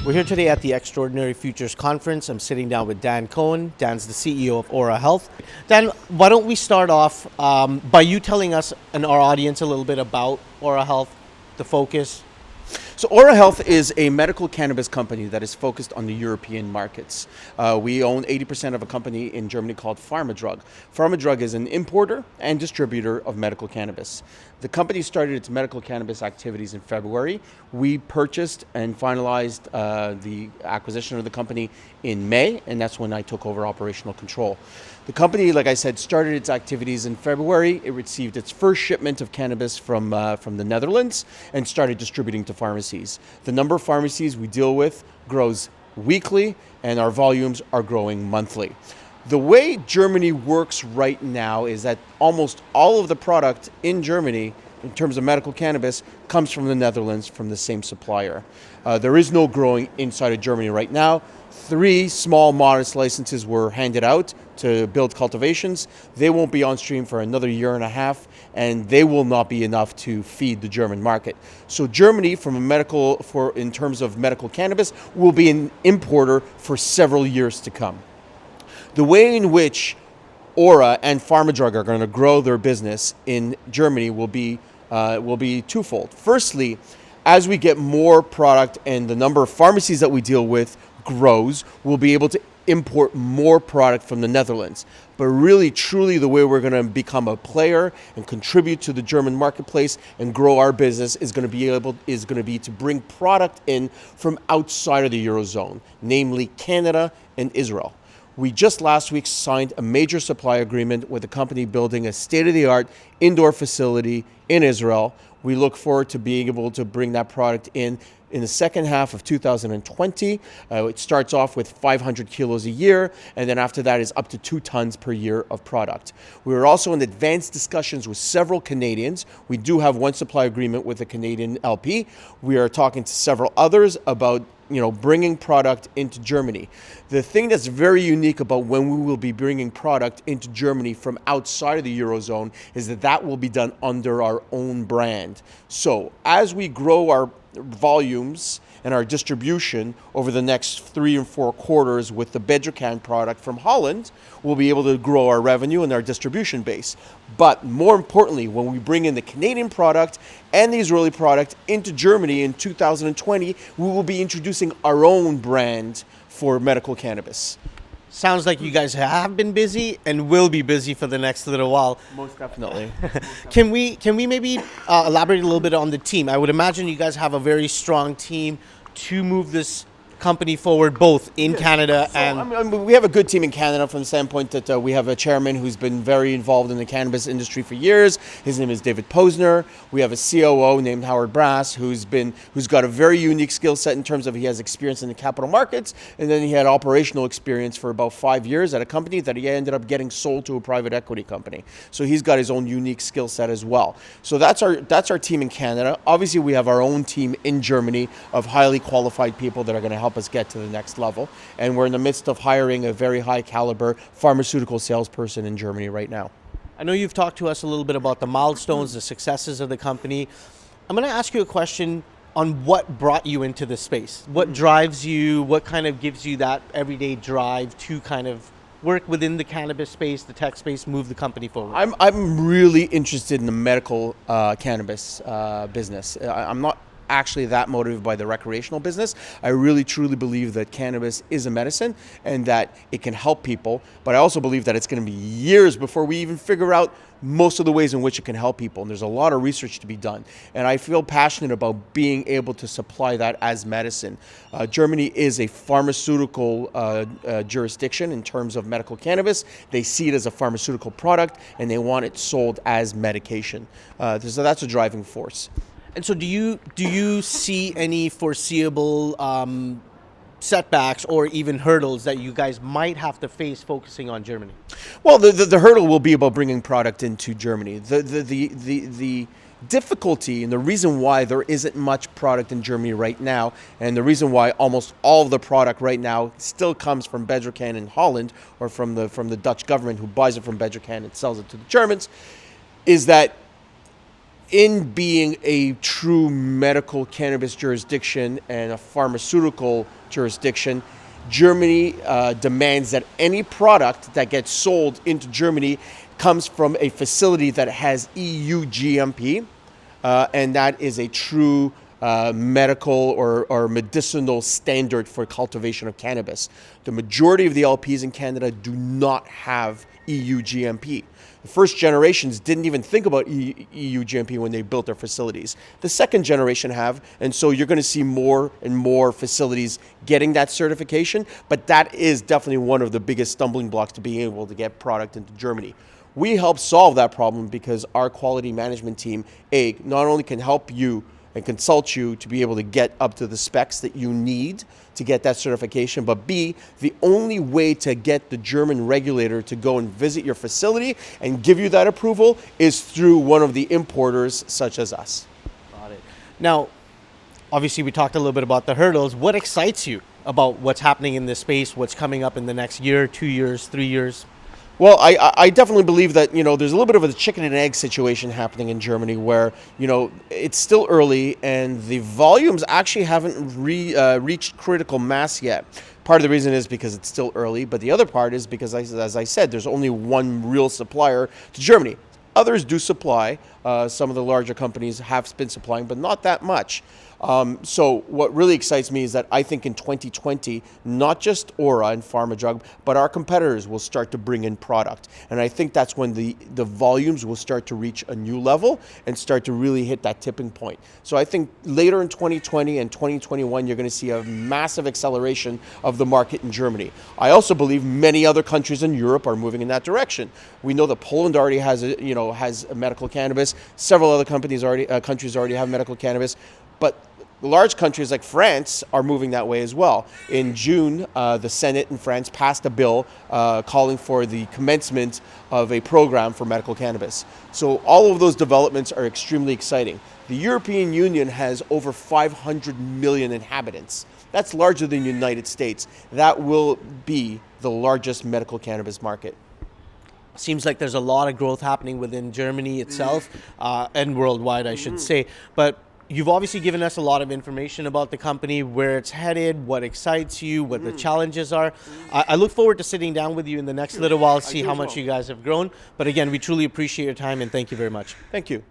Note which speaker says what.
Speaker 1: We're here today at the Extraordinary Futures Conference. I'm sitting down with Dan Cohen. Dan's the CEO of Aura Health. Dan, why don't we start off by you telling us and our audience a little bit about Aura Health, the focus.
Speaker 2: So Aura Health is a medical cannabis company that is focused on the European markets. We own 80% of a company in Germany called PharmaDrug. PharmaDrug is an importer and distributor of medical cannabis. The company started its medical cannabis activities in February. We purchased and finalized the acquisition of the company in May, and that's when I took over operational control. The company, like I said, started its activities in February. It received its first shipment of cannabis from the Netherlands and started distributing to pharmacies. The number of pharmacies we deal with grows weekly, and our volumes are growing monthly. The way Germany works right now is that almost all of the product in Germany, in terms of medical cannabis, comes from the Netherlands from the same supplier. There is no growing inside of Germany right now. 3 small, modest licenses were handed out to build cultivations. They won't be on stream for another year and a half, and they will not be enough to feed the German market. So Germany, in terms of medical cannabis, will be an importer for several years to come. The way in which Aura and PharmaDrug are going to grow their business in Germany will be twofold. Firstly, as we get more product and the number of pharmacies that we deal with grows, we'll be able to import more product from the Netherlands. But really, truly, the way we're going to become a player and contribute to the German marketplace and grow our business is going to be to bring product in from outside of the Eurozone, namely Canada and Israel. We just last week signed a major supply agreement with a company building a state-of-the-art indoor facility in Israel. We look forward to being able to bring that product in the second half of 2020. It starts off with 500 kilos a year, and then after that is up to 2 tons per year of product. We are also in advanced discussions with several Canadians. We do have one supply agreement with a Canadian LP. We are talking to several others about bringing product into Germany. The thing that's very unique about when we will be bringing product into Germany from outside of the Eurozone is that will be done under our own brand. So as we grow our volumes and our distribution over the next 3 and 4 quarters with the Bedrocan product from Holland, we'll be able to grow our revenue and our distribution base. But more importantly, when we bring in the Canadian product and the Israeli product into Germany in 2020, we will be introducing our own brand for medical cannabis.
Speaker 1: Sounds like you guys have been busy and will be busy for the next little while.
Speaker 2: Most definitely.
Speaker 1: Can we maybe elaborate a little bit on the team? I would imagine you guys have a very strong team to move this company forward, both in Canada and...
Speaker 2: we have a good team in Canada from the standpoint that we have a chairman who's been very involved in the cannabis industry for years. His name is David Posner. We have a COO named Howard Brass who's got a very unique skill set in terms of he has experience in the capital markets, and then he had operational experience for about 5 years at a company that he ended up getting sold to a private equity company. So he's got his own unique skill set as well. So that's our team in Canada. Obviously, we have our own team in Germany of highly qualified people that are going to help us get to the next level, and we're in the midst of hiring a very high caliber pharmaceutical salesperson in Germany right now.
Speaker 1: I know you've talked to us a little bit about the milestones, the successes of the company. I'm going to ask you a question on what brought you into this space. What drives you? What kind of gives you that everyday drive to kind of work within the cannabis space, the tech space, move the company forward?
Speaker 2: I'm really interested in the medical cannabis business. I'm not actually that motivated by the recreational business. I really truly believe that cannabis is a medicine and that it can help people, but I also believe that it's going to be years before we even figure out most of the ways in which it can help people, and there's a lot of research to be done, and I feel passionate about being able to supply that as medicine. Germany is a pharmaceutical jurisdiction in terms of medical cannabis. They see it as a pharmaceutical product and they want it sold as medication. So that's a driving force.
Speaker 1: And so do you see any foreseeable setbacks or even hurdles that you guys might have to face focusing on Germany?
Speaker 2: Well, the hurdle will be about bringing product into Germany. The difficulty and the reason why there isn't much product in Germany right now, and the reason why almost all of the product right now still comes from Bedrocan in Holland or from the Dutch government who buys it from Bedrocan and sells it to the Germans, is that in being a true medical cannabis jurisdiction and a pharmaceutical jurisdiction, Germany demands that any product that gets sold into Germany comes from a facility that has EU GMP, and that is a true medical or medicinal standard for cultivation of cannabis. The majority of the LPs in Canada do not have EU GMP. The first generations didn't even think about EU GMP when they built their facilities. The second generation have, and so you're going to see more and more facilities getting that certification, but that is definitely one of the biggest stumbling blocks to being able to get product into Germany. We help solve that problem because our quality management team, A, not only can help you and consult you to be able to get up to the specs that you need to get that certification, but B, the only way to get the German regulator to go and visit your facility and give you that approval is through one of the importers such as us.
Speaker 1: Got it. Now, obviously we talked a little bit about the hurdles. What excites you about what's happening in this space, what's coming up in the next year, 2 years, 3 years?
Speaker 2: Well, I definitely believe that, there's a little bit of a chicken and egg situation happening in Germany where, it's still early and the volumes actually haven't reached critical mass yet. Part of the reason is because it's still early, but the other part is because, as I said, there's only one real supplier to Germany. Others do supply. Some of the larger companies have been supplying, but not that much. So what really excites me is that I think in 2020, not just Aura and PharmaDrug, but our competitors will start to bring in product. And I think that's when the volumes will start to reach a new level and start to really hit that tipping point. So I think later in 2020 and 2021, you're going to see a massive acceleration of the market in Germany. I also believe many other countries in Europe are moving in that direction. We know that Poland already has a medical cannabis. Several other countries already have medical cannabis. But large countries like France are moving that way as well. In June, the Senate in France passed a bill calling for the commencement of a program for medical cannabis. So all of those developments are extremely exciting. The European Union has over 500 million inhabitants. That's larger than the United States. That will be the largest medical cannabis market.
Speaker 1: Seems like there's a lot of growth happening within Germany itself and worldwide, I should say. But you've obviously given us a lot of information about the company, where it's headed, what excites you, what the challenges are. I look forward to sitting down with you in the next little while, see how much you guys have grown. But again, we truly appreciate your time and thank you very much.
Speaker 2: Thank you.